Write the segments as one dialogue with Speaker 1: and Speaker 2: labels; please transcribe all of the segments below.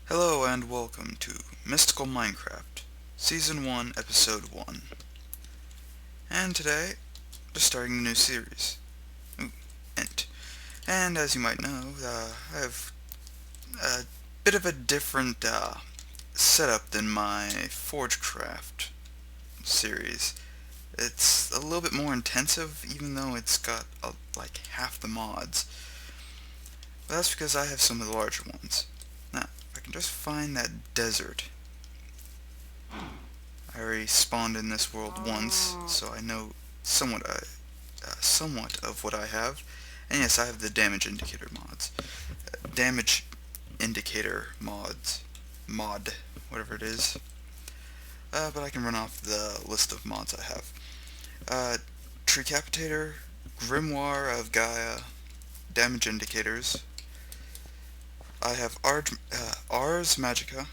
Speaker 1: Hello and welcome to Mystical Minecraft, Season 1, Episode 1. And today, we're starting a new series. Ooh, hint. And as you might know, I have a bit of a different setup than my Forgecraft series. It's a little bit more intensive, even though it's got like half the mods. But that's because I have some of the larger ones. Now, if I can just find that desert. I already spawned in this world once, so I know somewhat of what I have. And yes, I have the damage indicator mods. Damage indicator mod, whatever it is. But I can run off the list of mods I have. Treecapitaor, Grimoire of Gaia, damage indicators. I have Ars Magica,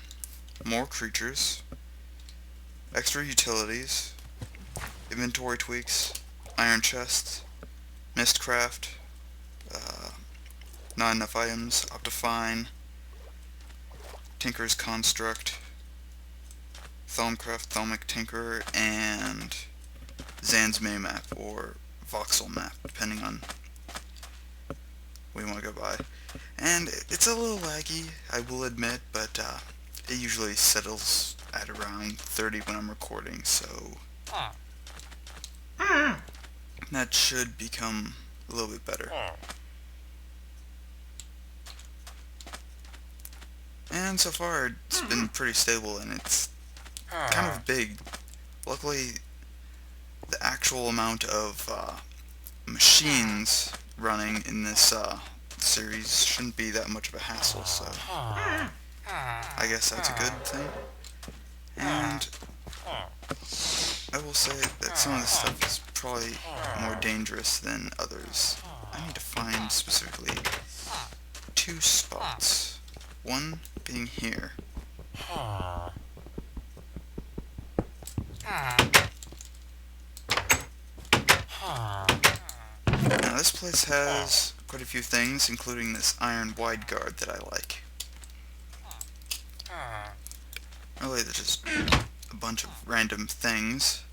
Speaker 1: more creatures, extra utilities, inventory tweaks, iron chests, Mystcraft, not enough items, Optifine, Tinker's Construct, Thaumcraft, Thaumic Tinkerer, and Zans minimap, or Voxel Map, depending on what you want to go by. And it's a little laggy, I will admit, but it usually settles at around 30 when I'm recording, so that should become a little bit better. And so far it's been pretty stable, and it's kind of big. Luckily, the actual amount of machines running in this series shouldn't be that much of a hassle, so I guess that's a good thing. And I will say that some of this stuff is probably more dangerous than others. I need to find specifically 2 spots. One being here. Now this place has quite a few things, including this iron wide guard that I like. Really, they're just a bunch of random things.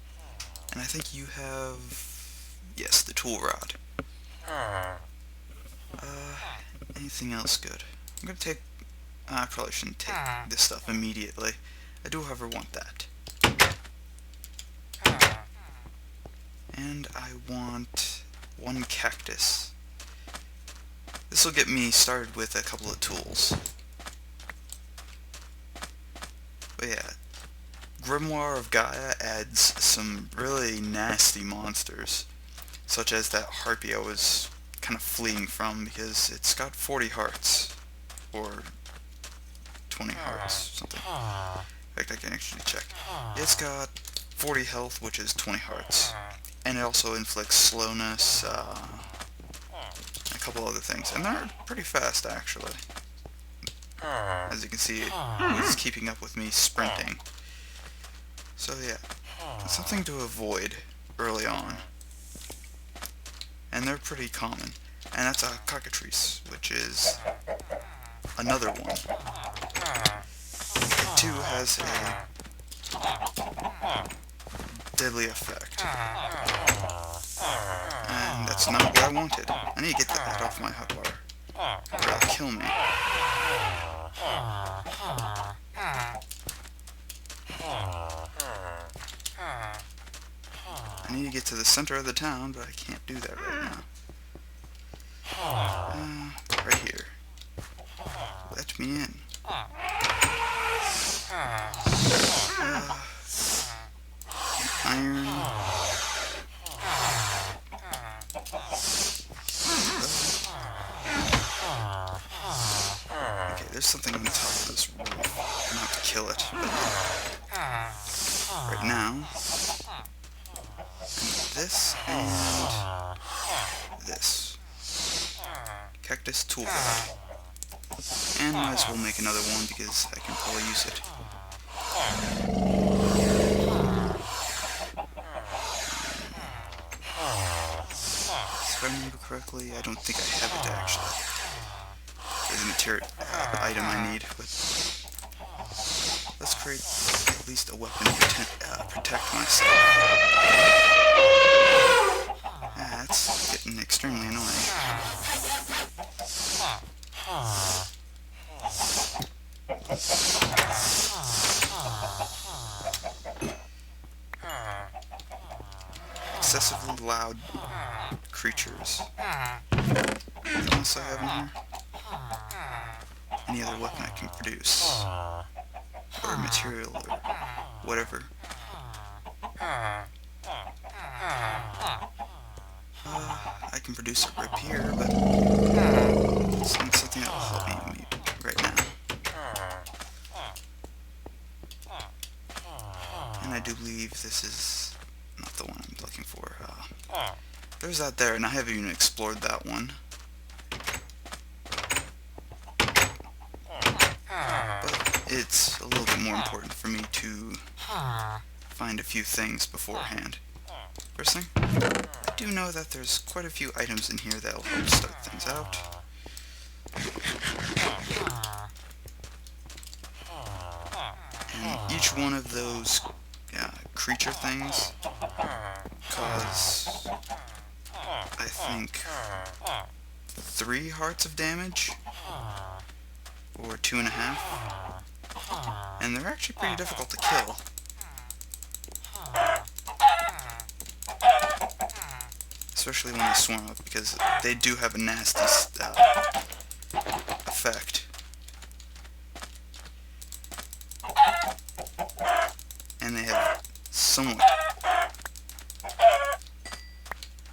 Speaker 1: And I think you have... yes, the tool rod. Anything else good? I'm gonna take... I probably shouldn't take this stuff immediately. I do, however, want that. And I want 1 cactus. This will get me started with a couple of tools. But yeah, Grimoire of Gaia adds some really nasty monsters, such as that harpy I was kind of fleeing from because it's got 40 hearts, or 20 hearts, something. In fact, I can actually check. It's got 40 health, which is 20 hearts, and it also inflicts slowness, a couple other things, and they're pretty fast actually. As you can see, it's keeping up with me sprinting. So yeah, something to avoid early on. And they're pretty common. And that's a cockatrice, which is another one. It too has a deadly effect. And that's not what I wanted. I need to get that off my hotbar, or it'll kill me. I need to get to the center of the town, but I can't do that right now. Right here. Let me in. Iron. Okay, there's something on the top of this roof. I'm gonna have to kill it. Right now, this and this. Cactus tool rod. And might as well make another one because I can probably use it. If I remember correctly, I don't think I have it actually. There's a material item I need, but let's create at least a weapon to protect myself. That's getting extremely annoying. Excessively loud creatures. Anything else I have in here? Any other weapon I can produce? Or material, or whatever. I can produce a rapier, but it's not something that will help me right now. And I do believe this is not the one I'm looking for. There's that there, and I haven't even explored that one. But it's a little bit more important for me to find a few things beforehand. First thing, I do know that there's quite a few items in here that will help start things out. And each one of those creature things cause, I think, 3 hearts of damage, or 2.5, and they're actually pretty difficult to kill. Especially when they swarm up, because they do have a nasty effect. And they have somewhat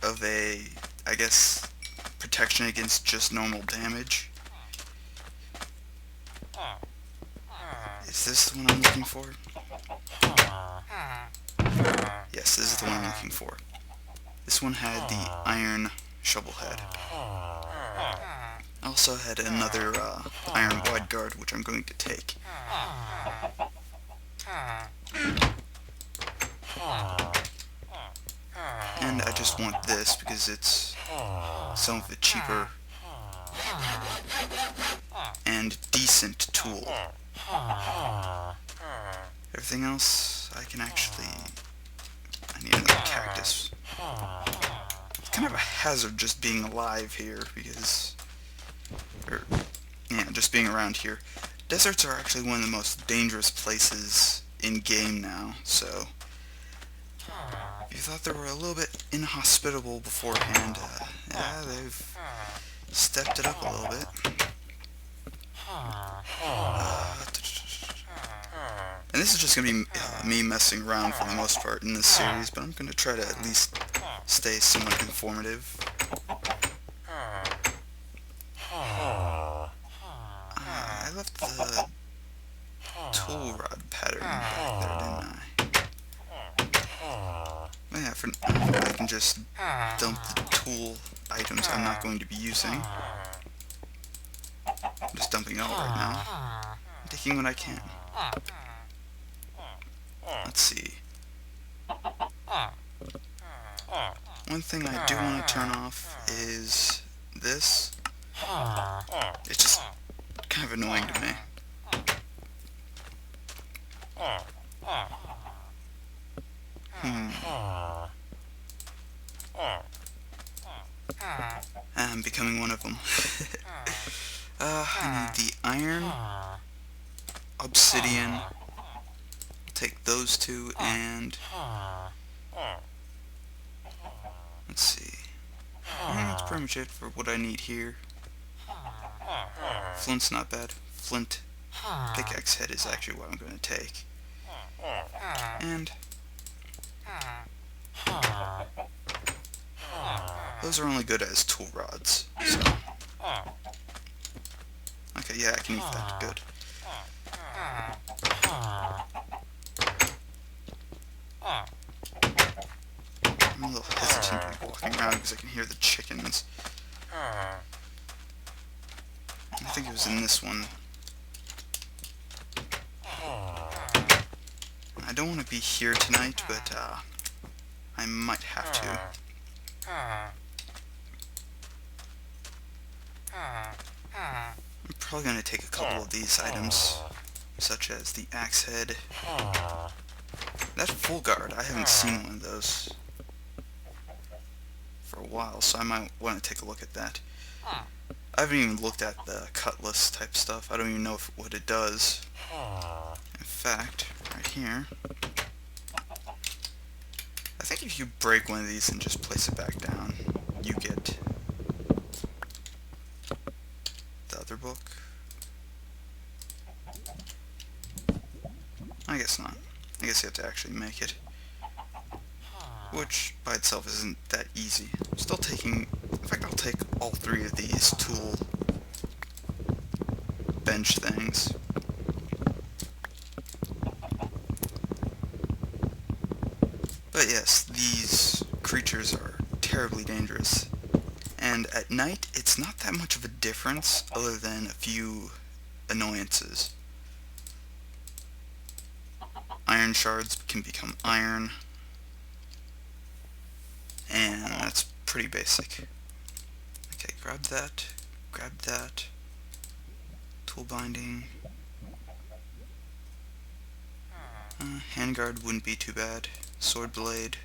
Speaker 1: of a, I guess, protection against just normal damage. Is this the one I'm looking for? Yes, this is the one I'm looking for. This one had the iron shovel head. I also had another iron wide guard, which I'm going to take. And I just want this because it's some of the cheaper and decent tool. Everything else I can actually... I need another cactus. It's kind of a hazard just being alive here because... just being around here. Deserts are actually one of the most dangerous places in game now, so... If you thought they were a little bit inhospitable beforehand, yeah, they've stepped it up a little bit. And this is just going to be me messing around for the most part in this series, but I'm going to try to at least stay somewhat informative. I left the tool rod pattern back there, didn't I? Well, yeah, for now, I can just dump the tool items I'm not going to be using. I'm just dumping it all right now. I'm taking what I can. Let's see. One thing I do want to turn off is this. It's just kind of annoying to me. I'm becoming one of them. I need the iron, obsidian, take those two, and let's see. That's pretty much it for what I need here. Flint's not bad. Flint pickaxe head is actually what I'm going to take. And those are only good as tool rods, so. Okay, yeah, I can use that. Good. I'm a little hesitant to be walking around because I can hear the chickens. I think it was in this one. I don't want to be here tonight, but I might have to. I'm probably going to take a couple of these items such as the axe head. That full guard, I haven't seen one of those for a while, so I might want to take a look at that. I haven't even looked at the cutlass type stuff. I don't even know what it does. In fact, right here, I think if you break one of these and just place it back down, you get the other book. I guess not. I guess you have to actually make it. Which, by itself, isn't that easy. I'm still taking... In fact, I'll take all three of these tool bench things. But yes, these creatures are terribly dangerous. And at night, it's not that much of a difference, other than a few annoyances. Iron shards can become iron, and that's pretty basic. Okay, grab that, tool binding. Handguard wouldn't be too bad. Sword blade,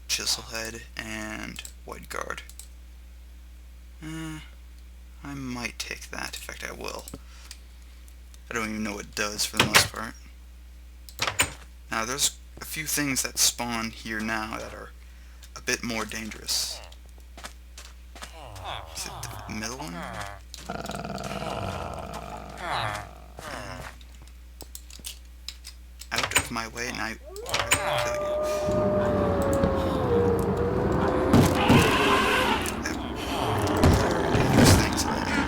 Speaker 1: chisel head, and white guard. I might take that. In fact, I will. I don't even know what it does for the most part. Now, there's a few things that spawn here now that are a bit more dangerous. Is it the middle one? Out of my way, and I will kill you. There's things in there.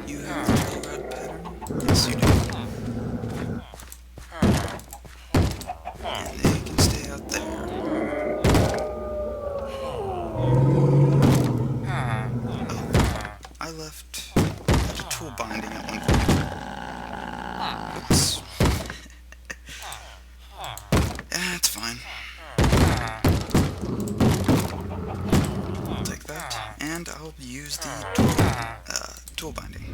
Speaker 1: You have a red pattern? Yes, you do. And they can stay out there. Oh, I left a tool binding at one point. Oops. Yeah, it's fine. I'll take that, and I'll use the tool binding.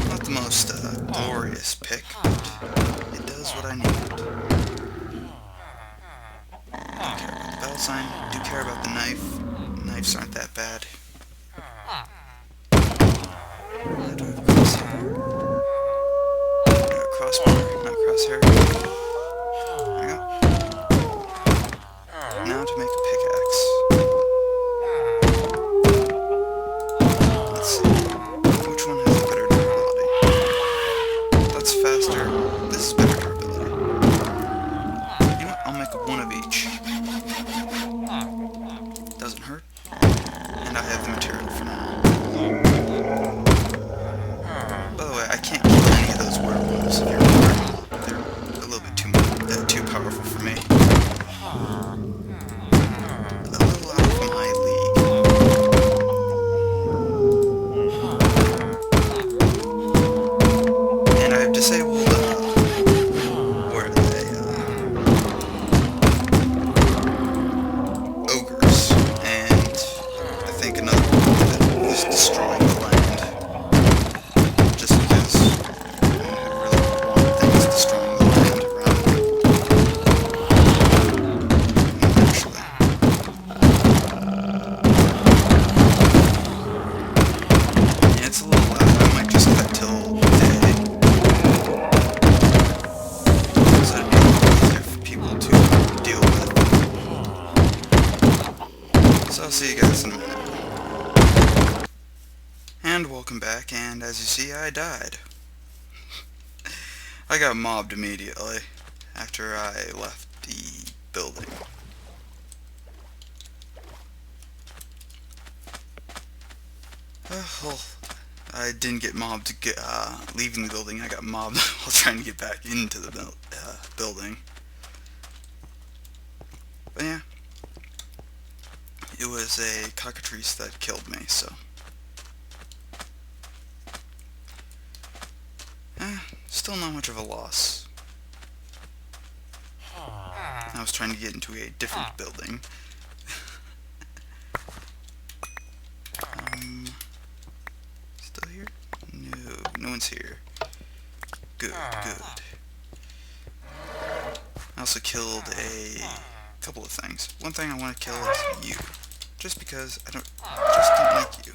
Speaker 1: Not the most glorious pick, but it does what I need. Don't care about the bell sign, do care about the knife. Knives aren't that bad. How do I have a crosshair? Crossbar, not crosshair. There we go. Now to make a pickaxe. Let's see. Which one has a better durability? That's faster. This is better durability. You know what? I'll make one of each. Doesn't hurt. And I have the material for now. By the way, I can't kill any of those werewolves if you're wondering. They're a little bit too powerful for me. A little out of my league. And I've disabled, where are they? Ogres. And I think another one that was destroying the land. Just because I really want things destroying the land around me. Actually. Yeah, it's a little loud. I might just cut till day. So it'd be a little easier for people to deal with. So I'll see you guys in a minute. And welcome back, and as you see, I died. I got mobbed immediately after I left the building. Well, I didn't get mobbed leaving the building. I got mobbed while trying to get back into the building. But yeah, it was a cockatrice that killed me, so. Still not much of a loss. I was trying to get into a different building. Good, good. I also killed a couple of things. One thing I want to kill is you. Just because I just don't like you.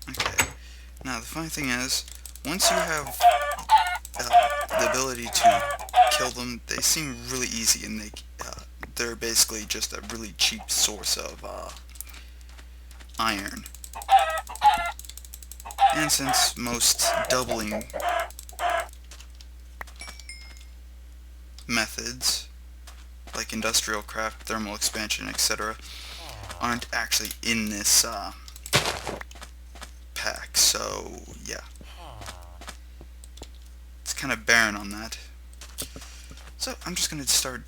Speaker 1: Okay. Now the funny thing is, once you have the ability to kill them, they seem really easy, and they're basically just a really cheap source of iron. And since most doubling methods, like industrial craft, thermal expansion, etc., aren't actually in this pack, so yeah. It's kind of barren on that. So I'm just going to start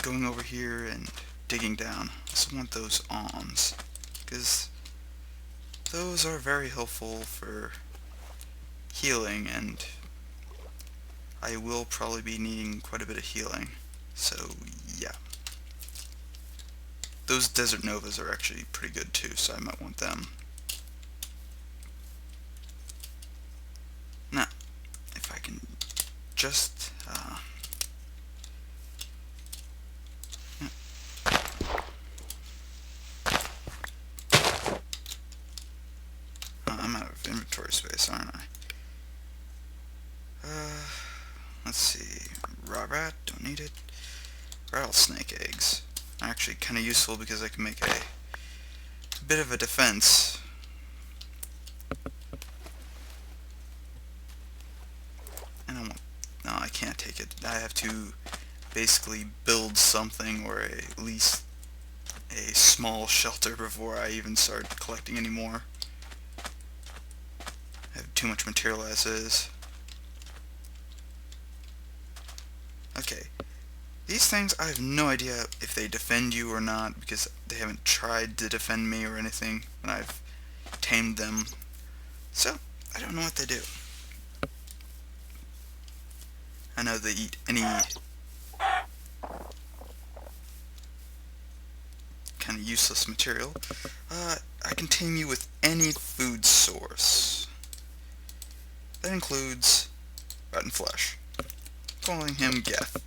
Speaker 1: going over here and digging down. I also want those alms, because those are very helpful for healing, and I will probably be needing quite a bit of healing. So yeah. Those Desert Novas are actually pretty good too, so I might want them. Now, if I can just I'm out of inventory space, aren't I? Let's see. Raw rat, don't need it. Rattlesnake eggs are actually kind of useful because I can make a bit of a defense. And no, I can't take it. I have to basically build something, or at least a small shelter, before I even start collecting any more. I have too much material as is. Okay. These things, I have no idea if they defend you or not, because they haven't tried to defend me or anything when I've tamed them. So, I don't know what they do. I know they eat any kind of useless material. I continue with any food source. That includes rotten flesh. Calling him Geth.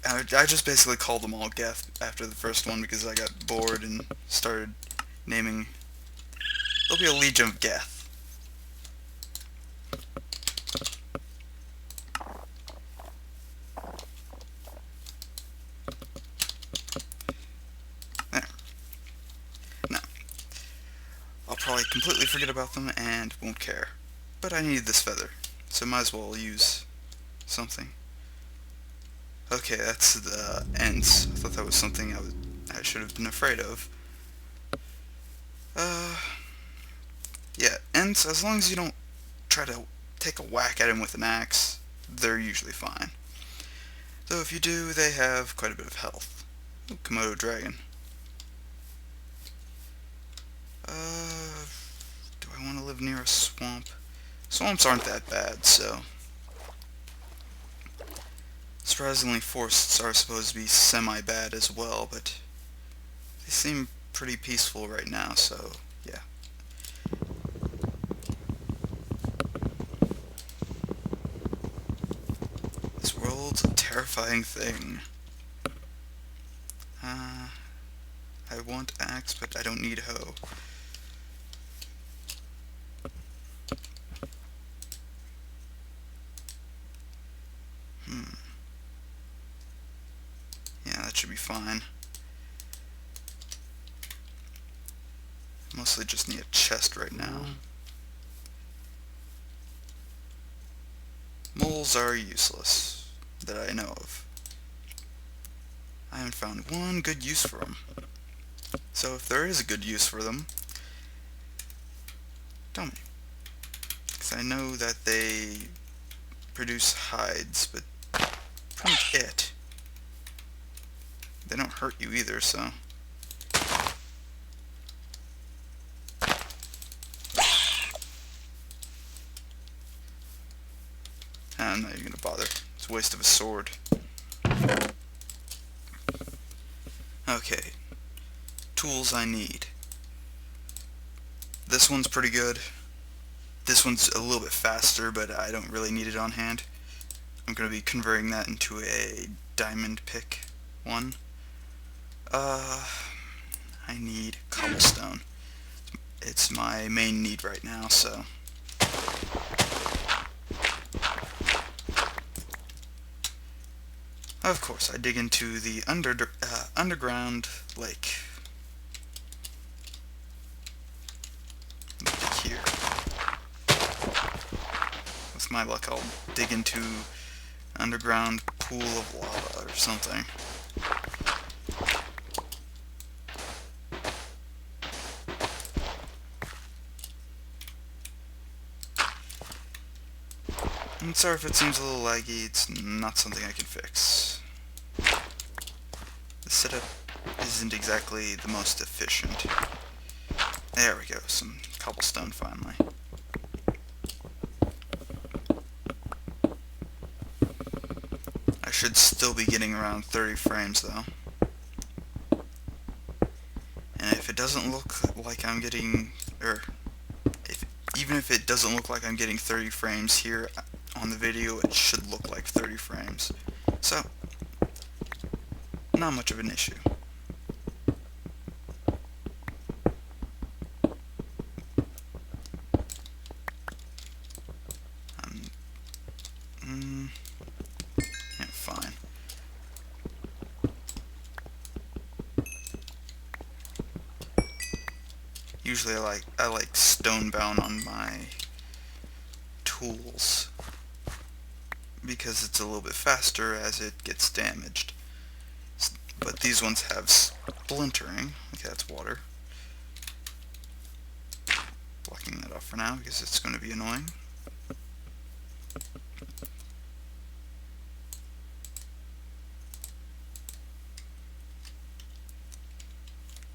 Speaker 1: I just basically called them all Geth after the first one because I got bored and started naming. There'll be a Legion of Geth. There. Now, I'll probably completely forget about them and won't care. But I need this feather, so might as well use something. Okay, that's the Ents. I thought that was something I should have been afraid of. Yeah, Ents, as long as you don't try to take a whack at him with an axe, they're usually fine. Though if you do, they have quite a bit of health. Ooh, Komodo dragon. Do I want to live near a swamp? Swamps aren't that bad, so... Surprisingly, forests are supposed to be semi-bad as well, but they seem pretty peaceful right now, so yeah. This world's a terrifying thing. I want axe, but I don't need hoe. Yeah, that should be fine. Mostly just need a chest right now. Moles are useless, that I know of. I haven't found one good use for them. So if there is a good use for them, tell me. Because I know that they produce hides, but pretty much it. They don't hurt you either, so... It's a waste of a sword. Okay. Tools I need. This one's pretty good. This one's a little bit faster, but I don't really need it on hand. I'm going to be converting that into a diamond pick one. I need cobblestone. It's my main need right now, so... Of course, I dig into the underground lake. Dig here. With my luck, I'll dig into an underground pool of lava or something. I'm sorry if it seems a little laggy, it's not something I can fix. The setup isn't exactly the most efficient. There we go, some cobblestone finally. I should still be getting around 30 frames though. And if it doesn't look like I'm getting, even if it doesn't look like I'm getting 30 frames here on the video, it should look like 30 frames. So, not much of an issue. Yeah, fine. Usually I like stonebound on my tools because it's a little bit faster as it gets damaged. But these ones have splintering. Okay, that's water. Blocking that off for now because it's going to be annoying.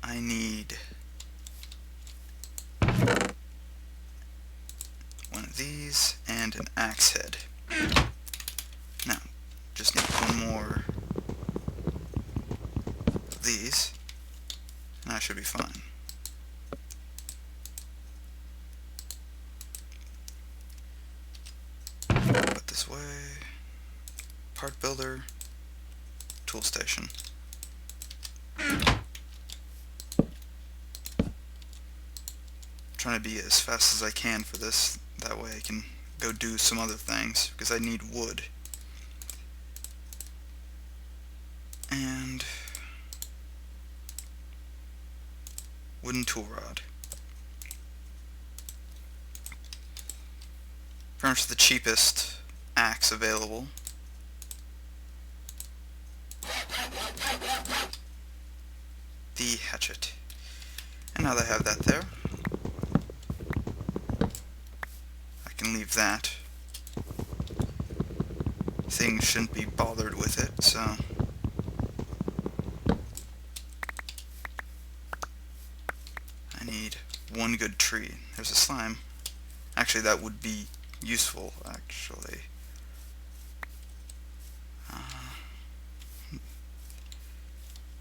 Speaker 1: I need one of these and an axe head. Now, just need one more of these, and I should be fine. Put this way. Part builder, tool station. Trying to be as fast as I can for this, that way I can go do some other things, because I need wood. And wooden tool rod. Pretty much the cheapest axe available. The hatchet. And now that I have that there, can leave that. Things shouldn't be bothered with it, so I need one good tree. There's a slime. Actually, that would be useful, actually.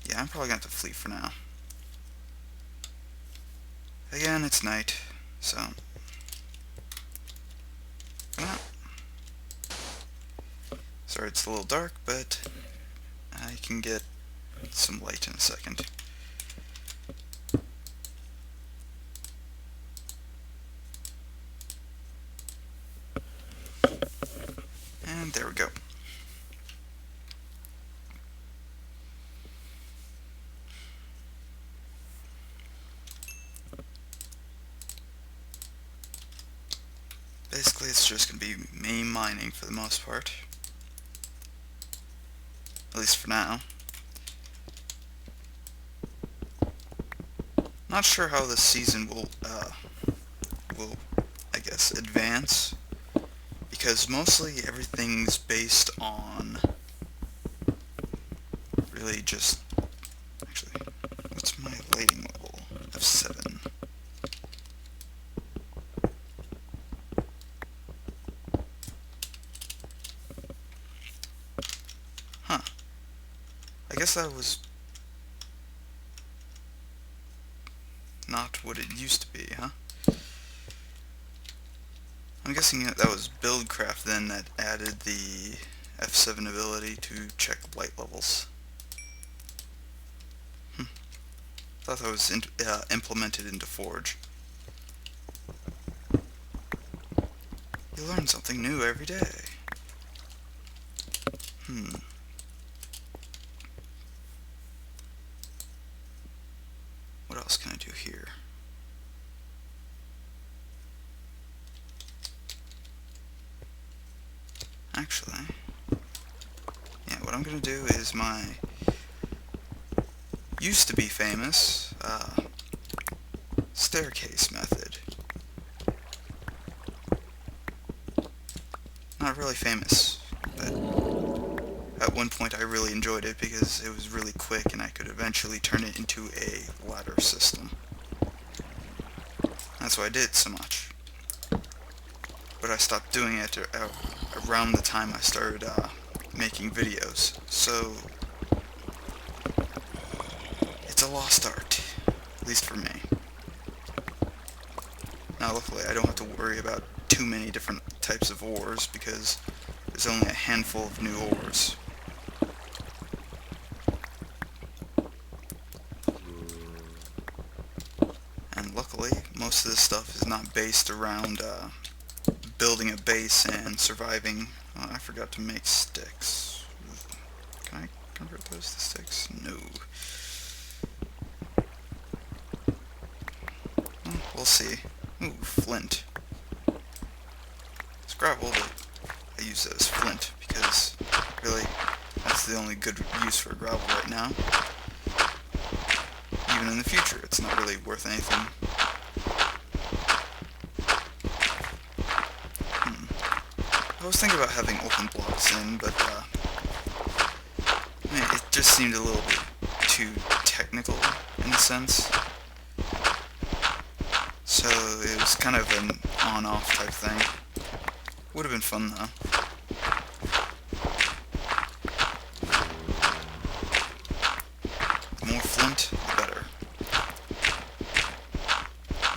Speaker 1: Yeah, I'm probably going to have to flee for now. Again, it's night, so sorry it's a little dark, but I can get some light in a second. And there we go. Basically, it's just going to be me mining for the most part. At least for now. Not sure how this season will, I guess, advance. Because mostly everything's based on really just... Actually, what's my lighting level? F7. I guess that was not what it used to be, huh? I'm guessing that was Buildcraft then that added the F7 ability to check light levels. Thought that was implemented into Forge. You learn something new every day. What else can I do here? Actually, yeah, what I'm gonna do is my used to be famous staircase method. Not really famous, but at one point I really enjoyed it because it was really quick and I could eventually turn it into a ladder system. That's why I did so much. But I stopped doing it around the time I started making videos, so it's a lost art, at least for me. Now luckily I don't have to worry about too many different types of ores because there's only a handful of new ores. And luckily most of this stuff is not based around building a base and surviving. I forgot to make sticks. Can I convert those to sticks? No. Well, we'll see. Ooh, flint. It's gravel, but I use it as flint because really that's the only good use for gravel right now. Even in the future, it's not really worth anything. I was thinking about having open blocks in, but I mean, it just seemed a little bit too technical in a sense. So it was kind of an on-off type thing. Would have been fun though. The more flint, the better.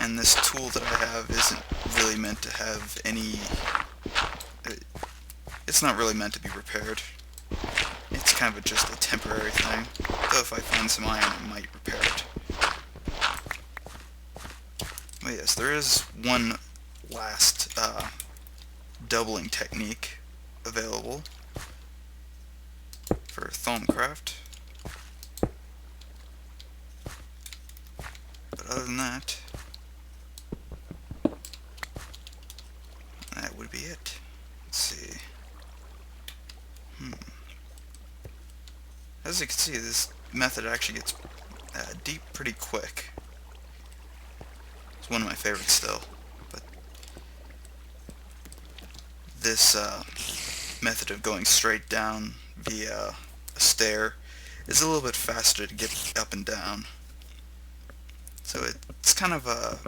Speaker 1: And this tool that I have isn't really meant to have any... It's not really meant to be repaired. It's kind of just a temporary thing. Though if I find some iron, I might repair it. But yes, there is one last doubling technique available for Thaumcraft. But other than that, that would be it. Let's see. As you can see, this method actually gets deep pretty quick. It's one of my favorites still, but this method of going straight down via a stair is a little bit faster to get up and down. So it's kind of a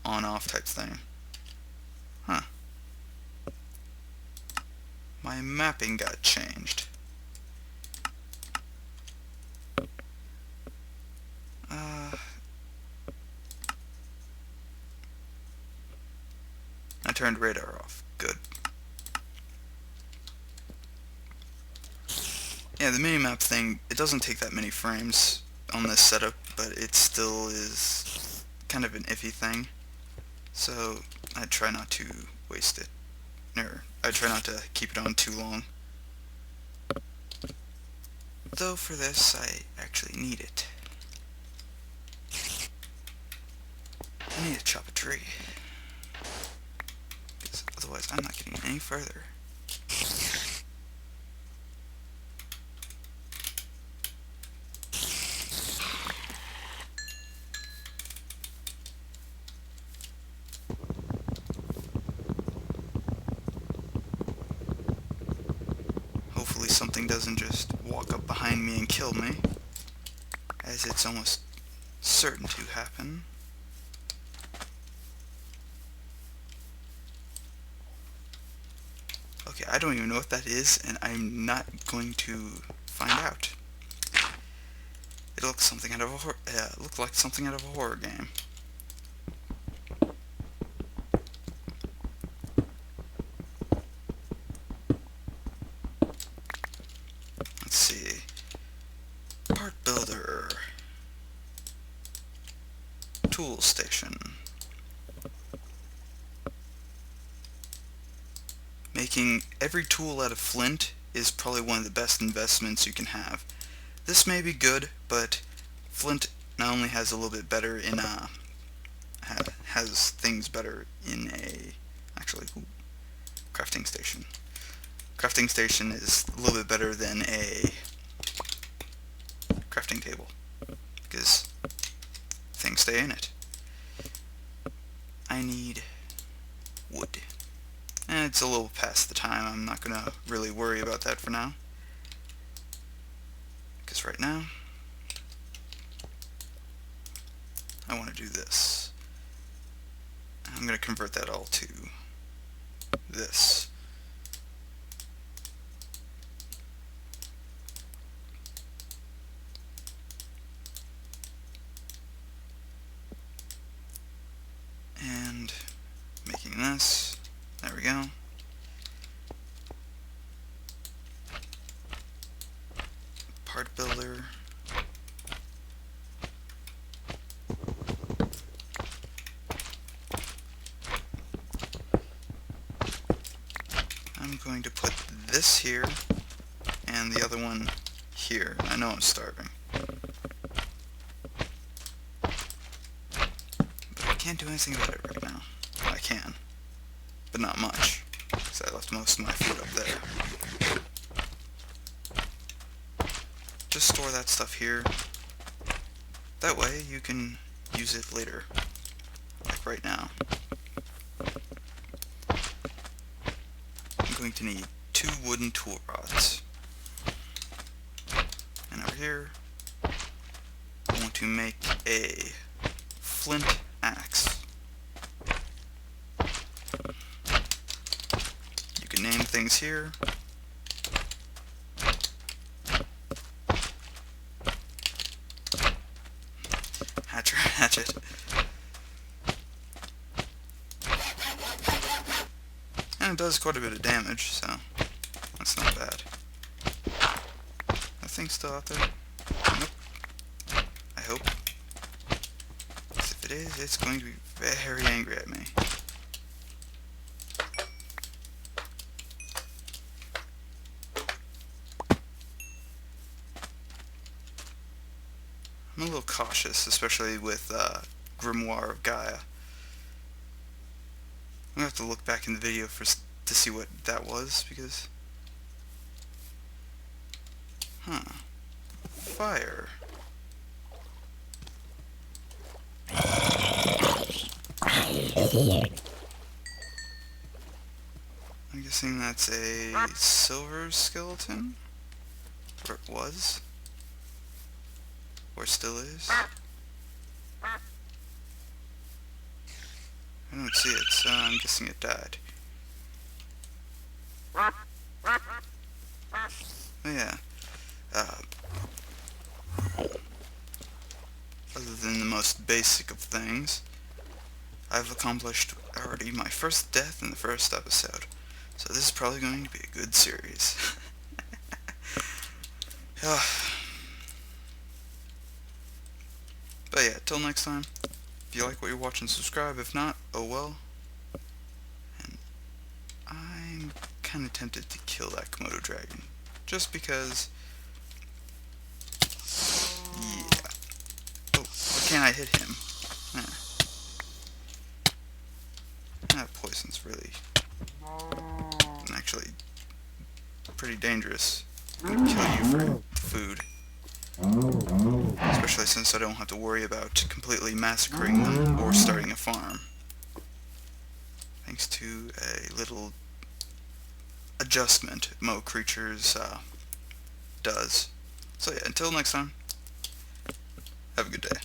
Speaker 1: on-off type thing. Huh. My mapping got changed. I turned radar off. Good. Yeah, the minimap thing, it doesn't take that many frames on this setup, but it still is kind of an iffy thing. So I try not to waste it. Or I try not to keep it on too long. Though for this, I actually need it. I need to chop a tree. Because otherwise I'm not getting any further. Hopefully something doesn't just walk up behind me and kill me, as it's almost certain to happen. Okay, I don't even know what that is, and I'm not going to find out. It looks something out of a looked like something out of a horror game. Let's see. Part builder. Tool station. Making every tool out of flint is probably one of the best investments you can have. This may be good, but flint not only has a little bit better in has things better in a crafting station. Crafting station is a little bit better than a crafting table because things stay in it. I need wood. And it's a little past the time. I'm not going to really worry about that for now. Because right now, I want to do this. I'm going to convert that all to this. And making this. There we go. Part builder. I'm going to put this here and the other one here. I know I'm starving. But I can't do anything about it right now. Well, I can. But not much, because I left most of my food up there. Just store that stuff here. That way you can use it later, like right now. I'm going to need 2 wooden tool rods. And over here, I want to make a flint axe. Name things here. Hatchet. And it does quite a bit of damage, so that's not bad. That thing's still out there? Nope. I hope. Because if it is, it's going to be very angry at me. I'm a little cautious, especially with Grimoire of Gaia. I'm going to have to look back in the video to see what that was, because... Fire. I'm guessing that's a silver skeleton? Or it was? Or still is? I don't see it, so I'm guessing it died. Oh yeah. Other than the most basic of things, I've accomplished already my first death in the first episode. So this is probably going to be a good series. But yeah, till next time, if you like what you're watching, subscribe. If not, oh well. And I'm kind of tempted to kill that Komodo dragon. Just because... Yeah. Oh, why can't I hit him? That poison's really... actually pretty dangerous. It can kill you for food. Especially since I don't have to worry about completely massacring them or starting a farm. Thanks to a little adjustment Mo Creatures does. So yeah, until next time, have a good day.